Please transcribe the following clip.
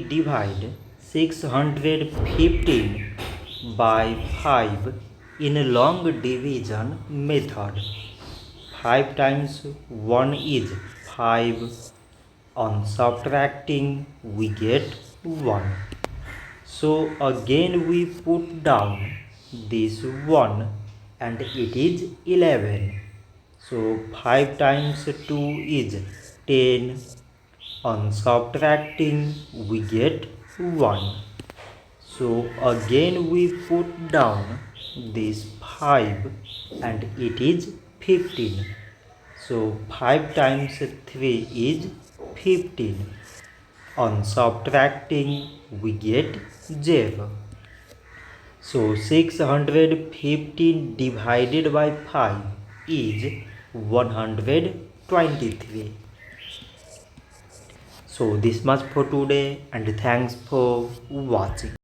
divide 615 by 5 in long division method. 5 times 1 is 5. On subtracting we get 1. So again we put down this 1 and it is 11. So 5 times 2 is 10. On subtracting we get 1. So again we put down this 5 and it is 15. So 5 times 3 is 15. On subtracting we get 0. So 615 divided by 5 is 123. So this much for today and thanks for watching.